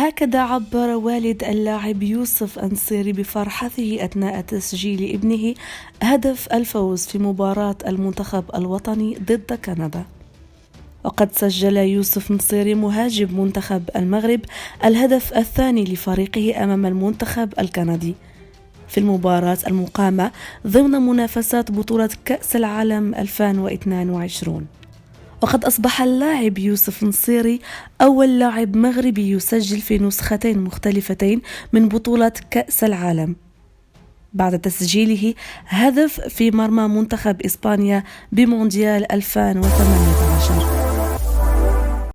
هكذا عبر والد اللاعب يوسف النصيري بفرحته أثناء تسجيل ابنه هدف الفوز في مباراة المنتخب الوطني ضد كندا. وقد سجل يوسف النصيري مهاجم منتخب المغرب الهدف الثاني لفريقه أمام المنتخب الكندي في المباراة المقامة ضمن منافسات بطولة كأس العالم 2022. وقد أصبح اللاعب يوسف النصيري أول لاعب مغربي يسجل في نسختين مختلفتين من بطولة كأس العالم بعد تسجيله هدف في مرمى منتخب إسبانيا بمونديال 2018.